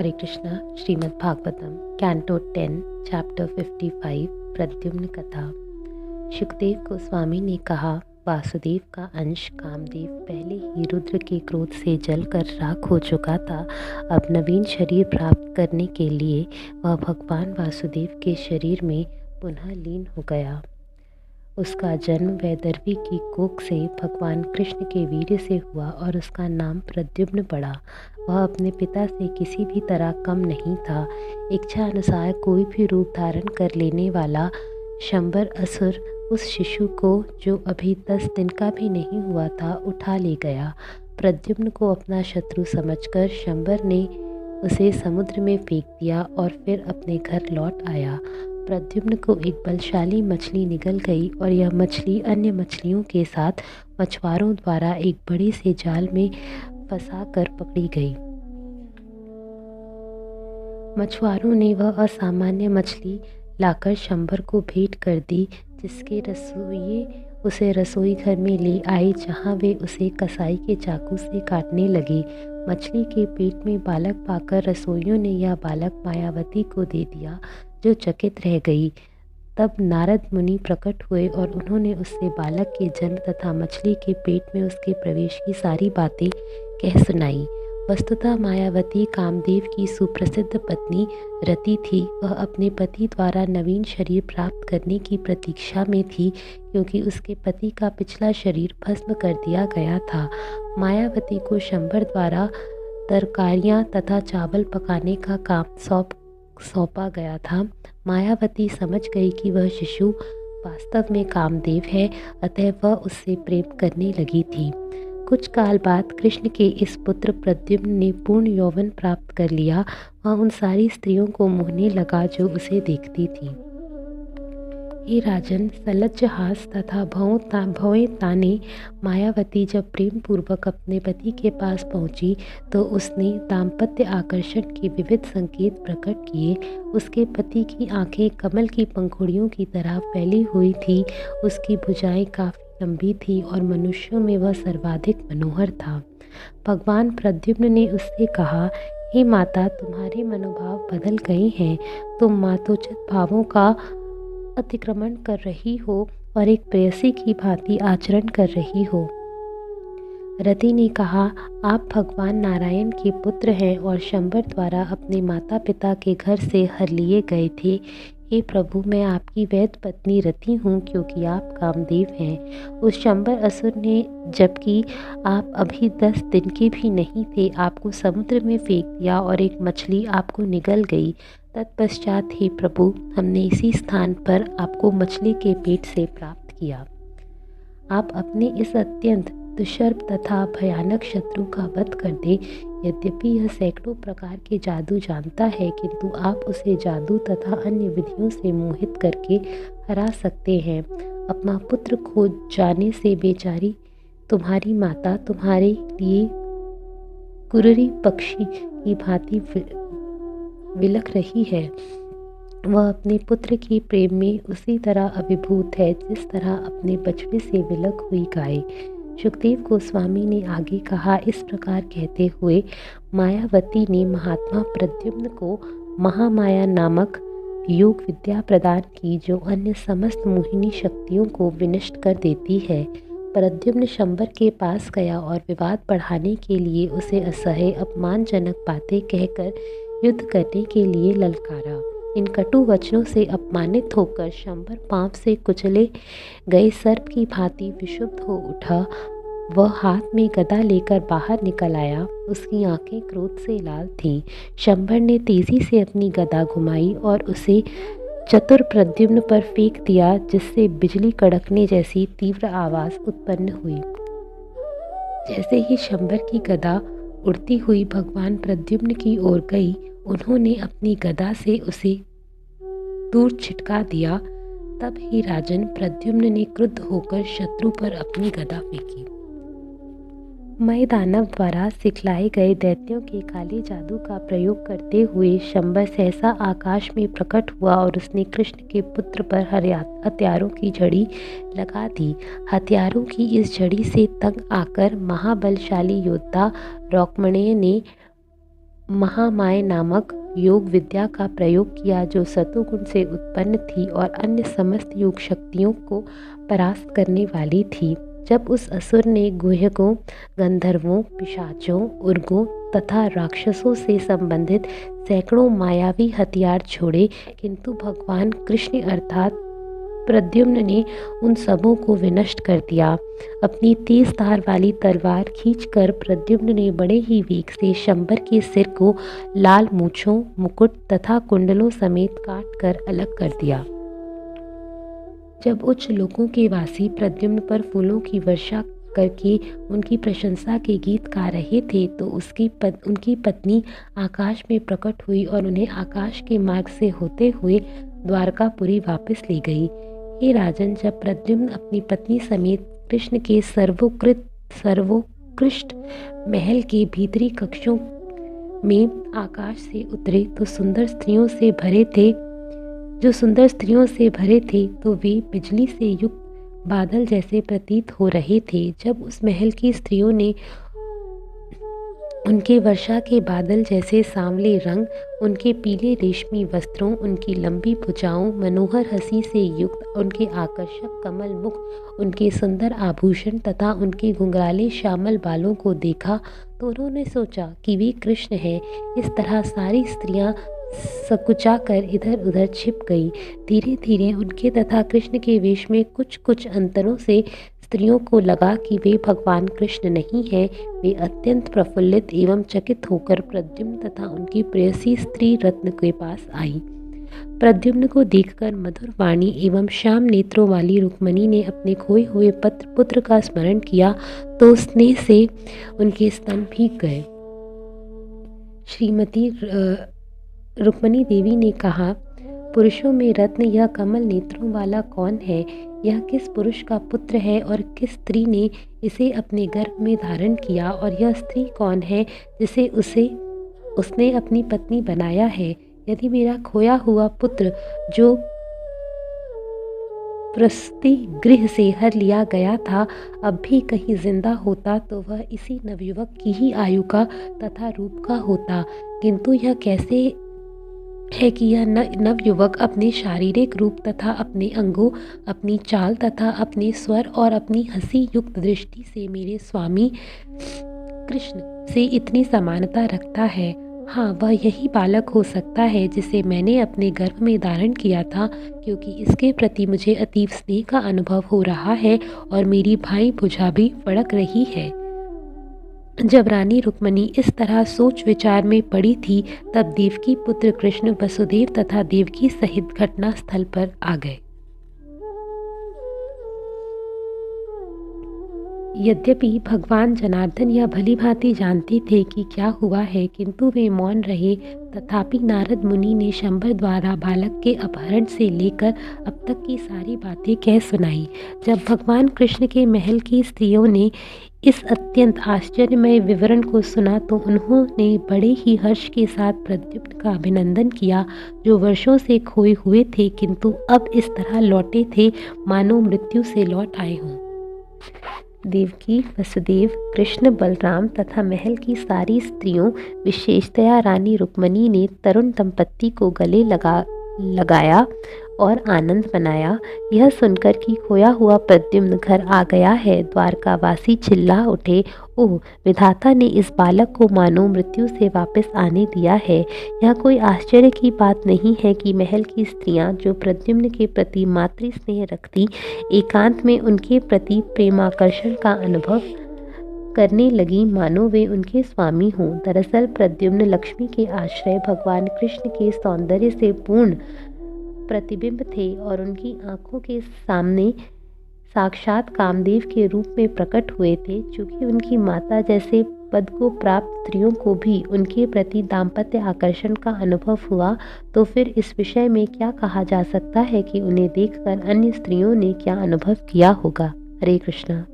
हरे Krishna. Shrimad Bhagavatam canto 10 chapter 55 Pradyumna कथा। सुखदेव गोस्वामी ने कहा, वासुदेव का अंश कामदेव पहले ही रुद्र के क्रोध से जलकर राख हो चुका था। अब नवीन शरीर प्राप्त करने के लिए वह भगवान वासुदेव के शरीर में पुनः लीन हो गया। उसका जन्म वैदर्भी की कोख से भगवान कृष्ण के वीर्य से हुआ और उसका नाम प्रद्युम्न पड़ा। वह अपने पिता से किसी भी तरह कम नहीं था। इच्छा अनुसार कोई भी रूप धारण कर लेने वाला शंबर असुर उस शिशु को, जो अभी 10 दिन का भी नहीं हुआ था, उठा ले गया। प्रद्युम्न को अपना शत्रु समझकर शंबर ने उसे समुद्र में फेंक दिया और फिर अपने घर लौट आया। प्रद्युम्न को एक बलशाली मछली निगल गई और यह मछली अन्य मछलियों के साथ मछुआरों द्वारा एक बड़े से जाल में फंसाकर पकड़ी गई। मछुआरों ने वह असामान्य मछली लाकर शंबर को भेंट कर दी, जिसके रसोइये उसे रसोई घर में ले आए, जहां वे उसे कसाई के चाकू से काटने लगे। मछली के पेट में बालक पाकर रसोइयों ने यह बालक मायावती को दे दिया, जो चकित रह गई। तब नारद मुनि प्रकट हुए और उन्होंने उससे बालक के जन्म तथा मछली के पेट में उसके प्रवेश की सारी बातें कह सुनाई। वस्तुतः मायावती कामदेव की सुप्रसिद्ध पत्नी रति थी। वह अपने पति द्वारा नवीन शरीर प्राप्त करने की प्रतीक्षा में थी, क्योंकि उसके पति का पिछला शरीर भस्म कर दिया गया था। मायावती को शंबर द्वारा तरकारियां तथा चावल पकाने का काम सौंपा गया था। मायावती समझ गई कि वह शिशु वास्तव में कामदेव है, अतः वह उससे प्रेम करने लगी थी। कुछ काल बाद कृष्ण के इस पुत्र प्रद्युम्न ने पूर्ण यौवन प्राप्त कर लिया। वह उन सारी स्त्रियों को मोहने लगा जो उसे देखती थी। हे राजन, सलज्ज हास तथा भवें ताने मायावती जब प्रेम पूर्वक अपने पति के पास पहुंची, तो उसने दाम्पत्य आकर्षण के विविध संकेत प्रकट किए। उसके पति की आंखें कमल की पंखुड़ियों की तरह फैली हुई थी। उसकी भुजाएं काफी लंबी थी और मनुष्यों में वह सर्वाधिक मनोहर था। भगवान प्रद्युम्न ने उससे कहा, हे माता, तुम्हारे मनोभाव बदल गए हैं। तुम मातोचित भावों का अतिक्रमण कर रही हो और एक प्रेयसी की भांति आचरण कर रही हो। रति ने कहा, आप भगवान नारायण के पुत्र हैं और शंबर द्वारा अपने माता पिता के घर से हर लिए गए थे। हे प्रभु, मैं आपकी वैध पत्नी रति हूँ, क्योंकि आप कामदेव हैं। उस शंबर असुर ने, जबकि आप अभी 10 दिन के भी नहीं थे, आपको समुद्र में फेंक दिया और एक मछली आपको निगल गई। तत्पश्चात हे प्रभु, हमने इसी स्थान पर आपको मछली के पेट से प्राप्त किया। आप अपने इस अत्यंत दुष्कर्म तथा भयानक शत्रु का वध कर दे। यद्यपि यह सैकड़ों प्रकार के जादू जानता है, किंतु आप उसे जादू तथा अन्य विधियों से मोहित करके हरा सकते हैं। अपना पुत्र खो जाने से बेचारी तुम्हारी माता तुम्हारे लिए कुररी पक्षी की भांति विलख रही है। वह अपने पुत्र के प्रेम में उसी तरह अभिभूत है, जिस तरह अपने बछड़े से विलख हुई गाय। सुखदेव गोस्वामी ने आगे कहा, इस प्रकार कहते हुए मायावती ने महात्मा प्रद्युम्न को महामाया नामक योग विद्या प्रदान की, जो अन्य समस्त मोहिनी शक्तियों को विनष्ट कर देती है। प्रद्युम्न शंबर के पास गया और विवाद बढ़ाने के लिए उसे असह्य अपमानजनक बातें कहकर युद्ध करने के लिए ललकारा। इन कटु वचनों से अपमानित होकर शंबर पांव से कुचले गए सर्प की भांति विक्षुब्ध हो उठा। वह हाथ में गदा लेकर बाहर निकल आया। उसकी आंखें क्रोध से लाल थीं। शंबर ने तेजी से अपनी गदा घुमाई और उसे चतुर प्रद्युम्न पर फेंक दिया, जिससे बिजली कड़कने जैसी तीव्र आवाज उत्पन्न हुई। जैसे ही शंबर की गदा उड़ती हुई भगवान प्रद्युम्न की ओर गई, उन्होंने अपनी गदा से उसे दूर छिटका दिया। तब ही राजन, प्रद्युम्न ने क्रुद्ध होकर शत्रु पर अपनी गदा फेंकी। मय दानव द्वारा सिखलाए गए दैत्यों के काले जादू का प्रयोग करते हुए शंबर सहसा आकाश में प्रकट हुआ और उसने कृष्ण के पुत्र पर हथियारों की झड़ी लगा दी। हथियारों की इस झड़ी से तंग आकर महाबलशाली योद्धा रौक्मण्य ने महामाया नामक योग विद्या का प्रयोग किया जो सतोगुण से उत्पन्न थी और अन्य समस्त योग शक्तियों को परास्त करने वाली थी। जब उस असुर ने गुह्यकों, गंधर्वों, पिशाचों, उर्गों तथा राक्षसों से संबंधित सैकड़ों मायावी हथियार छोड़े, किंतु भगवान कृष्ण अर्थात प्रद्युम्न ने उन सबों को विनष्ट कर दिया। अपनी तेज धार वाली तलवार खींचकर प्रद्युम्न ने बड़े ही वेग से शंबर के सिर को लाल मूंछों, मुकुट तथा कुंडलों समेत काटकर अलग कर दिया। जब उच्च लोकों के वासी प्रद्युम्न पर फूलों की वर्षा करके उनकी प्रशंसा के गीत गा रहे थे तो उनकी पत्नी आकाश में प्रकट हुई और उन्हें आकाश के मार्ग से होते हुए द्वारकापुरी वापस ले गई। हे राजन, जब प्रद्युम्न अपनी पत्नी समेत कृष्ण के सर्वोत्कृष्ट महल के भीतरी कक्षों में आकाश से उतरे तो सुंदर स्त्रियों से भरे थे तो वे बिजली से युक्त बादल जैसे प्रतीत हो रहे थे। जब उस महल की स्त्रियों ने उनके वर्षा के बादल जैसे सांवले रंग, उनके पीले रेशमी वस्त्रों, उनकी लंबी भुजाओं, मनोहर हंसी से युक्त उनके आकर्षक कमल मुख, उनके सुंदर आभूषण तथा उनके घुंघराले श्यामल बालों को देखा तो उन्होंने सोचा कि वे कृष्ण हैं। इस तरह सारी स्त्रियां सकुचाकर इधर उधर छिप गई। धीरे धीरे उनके तथा कृष्ण के वेश में कुछ कुछ अंतरों से स्त्रियों को लगा कि वे भगवान कृष्ण नहीं हैं। वे अत्यंत प्रफुल्लित एवं चकित होकर प्रद्युम्न तथा उनकी प्रेयसी स्त्री रत्न के पास आई। प्रद्युम्न को देखकर मधुर वाणी एवं श्याम नेत्रों वाली रुक्मणी ने अपने खोए हुए पुत्र का स्मरण किया तो स्नेह से उनके स्तन भीग गए। श्रीमती रुक्मणी देवी ने कहा, पुरुषों में रत्न यह कमल नेत्रों वाला कौन है? यह किस पुरुष का पुत्र है और किस स्त्री ने इसे अपने गर्भ में धारण किया? और यह स्त्री कौन है जिसे उसने अपनी पत्नी बनाया है? यदि मेरा खोया हुआ पुत्र जो प्रसूति गृह से हर लिया गया था अब भी कहीं जिंदा होता तो वह इसी नवयुवक की ही आयु का तथा रूप का होता, किंतु यह कैसे है कि यह नवयुवक अपने शारीरिक रूप तथा अपने अंगों, अपनी चाल तथा अपने स्वर और अपनी हंसी युक्त दृष्टि से मेरे स्वामी कृष्ण से इतनी समानता रखता है। हाँ, वह यही बालक हो सकता है जिसे मैंने अपने गर्भ में धारण किया था, क्योंकि इसके प्रति मुझे अतीव स्नेह का अनुभव हो रहा है और मेरी भाई भुजा भी फड़क रही है। जब रानी रुक्मणी इस तरह सोच विचार में पड़ी थी तब देवकी पुत्र कृष्ण वसुदेव तथा देवकी सहित घटना स्थल पर आ गए। यद्यपि भगवान जनार्दन यह भली भांति जानते थे कि क्या हुआ है, किंतु वे मौन रहे। तथापि नारद मुनि ने शंबर द्वारा बालक के अपहरण से लेकर अब तक की सारी बातें कह सुनाई। जब भगवान कृष्ण के महल की स्त्रियों ने इस अत्यंत आश्चर्यमय विवरण को सुना तो उन्होंने बड़े ही हर्ष के साथ प्रद्युम्न का अभिनंदन किया, जो वर्षों से खोए हुए थे किंतु अब इस तरह लौटे थे मानो मृत्यु से लौट आए हों। देवकी, वसुदेव, कृष्ण, बलराम तथा महल की सारी स्त्रियों, विशेषतया रानी रुक्मणी ने तरुण दंपत्ति को गले लगाया और आनंद मनाया। यह सुनकर कि खोया हुआ प्रद्युम्न घर आ गया है, द्वारकावासी चिल्ला उठे, ओह, विधाता ने इस बालक को मानो मृत्यु से वापस आने दिया है। यह कोई आश्चर्य की बात नहीं है कि महल की स्त्रियां जो प्रद्युम्न के प्रति मातृ स्नेह रखती, एकांत में उनके प्रति प्रेमाकर्षण का अनुभव करने लगी मानो वे उनके स्वामी हों। दरअसल प्रद्युम्न लक्ष्मी के आश्रय भगवान कृष्ण के सौंदर्य से पूर्ण प्रतिबिंब थे और उनकी आंखों के सामने साक्षात कामदेव के रूप में प्रकट हुए थे। चूँकि उनकी माता जैसे पद को प्राप्त स्त्रियों को भी उनके प्रति दाम्पत्य आकर्षण का अनुभव हुआ, तो फिर इस विषय में क्या कहा जा सकता है कि उन्हें देखकर अन्य स्त्रियों ने क्या अनुभव किया होगा। हरे कृष्णा।